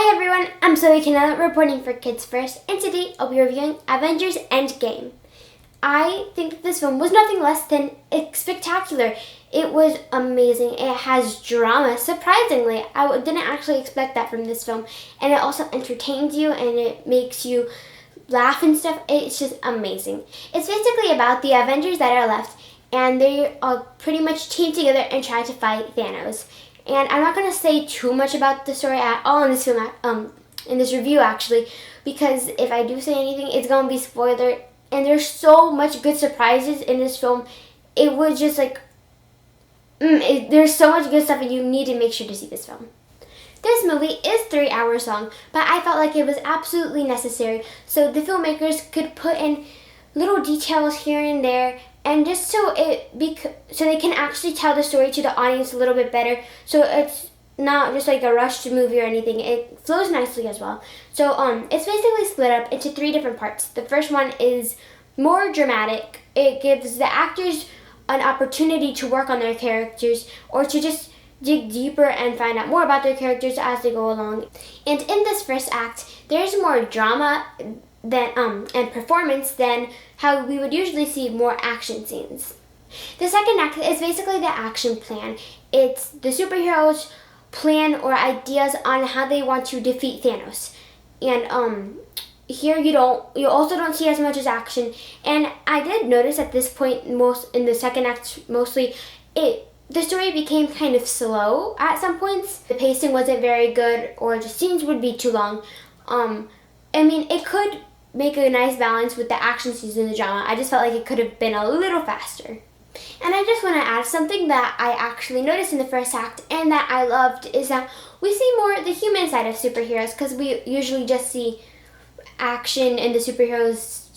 Hi everyone, I'm Zoe C reporting for Kids First, and today I'll be reviewing Avengers Endgame. I think this film was nothing less than spectacular. It was amazing. It has drama, surprisingly. I didn't actually expect that from this film. And it also entertains you and it makes you laugh and stuff. It's just amazing. It's basically about the Avengers that are left, and they all pretty much team together and try to fight Thanos. And I'm not going to say too much about the story at all in this film, in this review actually, because if I do say anything, it's going to be spoiler. And there's so much good surprises in this film. It was just like, there's so much good stuff, and you need to make sure to see this film. This movie is 3 hours long, but I felt like it was absolutely necessary so the filmmakers could put in little details here and there, and just so they can actually tell the story to the audience a little bit better, so it's not just like a rushed movie or anything. It flows nicely as well. So it's basically split up into 3 different parts. The first one is more dramatic. It gives the actors an opportunity to work on their characters or to just dig deeper and find out more about their characters as they go along. And in this first act, there's more drama and performance than how we would usually see more action scenes. The second act is basically the action plan. It's the superheroes' plan or ideas on how they want to defeat Thanos. And here you also don't see as much as action. And I did notice at this point, in the second act mostly, the story became kind of slow at some points. The pacing wasn't very good, or the scenes would be too long. It could make a nice balance with the action scenes and the drama. I just felt like it could have been a little faster. And I just want to add something that I actually noticed in the first act and that I loved is that we see more the human side of superheroes, because we usually just see action and the superheroes,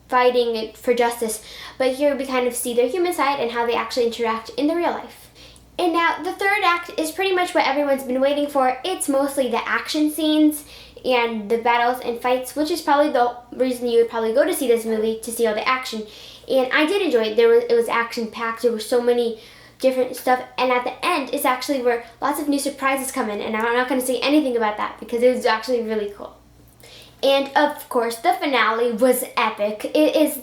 fighting for justice. But here we kind of see their human side and how they actually interact in the real life. And now the third act is pretty much what everyone's been waiting for. It's mostly the action scenes and the battles and fights, which is probably the reason you would probably go to see this movie, to see all the action. And I did enjoy it. It was action-packed. There were so many different stuff. And at the end, it's actually where lots of new surprises come in. And I'm not going to say anything about that because it was actually really cool. And of course, the finale was epic. It is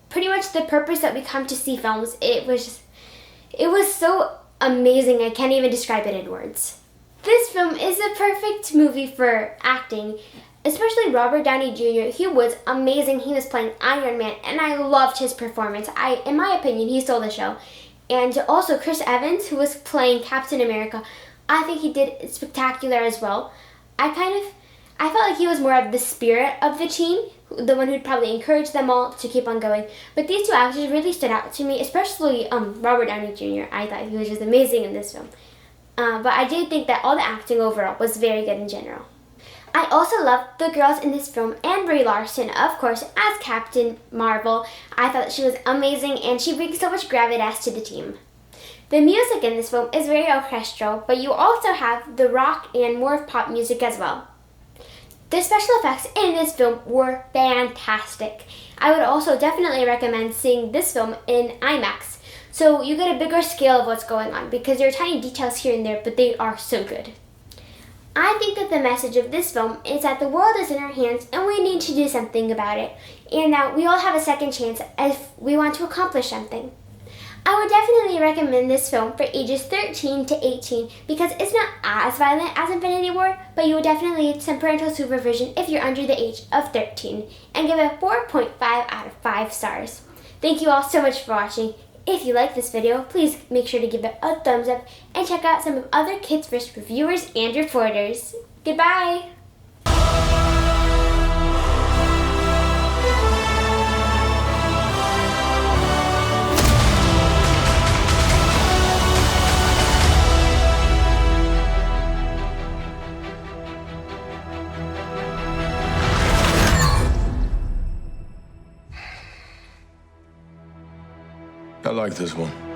pretty much the purpose that we come to see films. It was so amazing. I can't even describe it in words. This film is a perfect movie for acting, especially Robert Downey Jr. He was amazing. He was playing Iron Man, and I loved his performance. In my opinion, he stole the show. And also Chris Evans, who was playing Captain America, I think he did spectacular as well. I felt like he was more of the spirit of the team, the one who'd probably encourage them all to keep on going. But these 2 actors really stood out to me, especially Robert Downey Jr. I thought he was just amazing in this film. But I did think that all the acting overall was very good in general. I also loved the girls in this film, and Brie Larson, of course, as Captain Marvel. I thought she was amazing, and she brings so much gravitas to the team. The music in this film is very orchestral, but you also have the rock and more pop music as well. The special effects in this film were fantastic. I would also definitely recommend seeing this film in IMAX, so you get a bigger scale of what's going on, because there are tiny details here and there, but they are so good. I think that the message of this film is that the world is in our hands and we need to do something about it, and that we all have a second chance if we want to accomplish something. I would definitely recommend this film for ages 13 to 18 because it's not as violent as Infinity War, but you would definitely need some parental supervision if you're under the age of 13, and give it 4.5 out of 5 stars. Thank you all so much for watching. If you like this video, please make sure to give it a thumbs up and check out some of other Kids First reviewers and reporters. Goodbye! I like this one.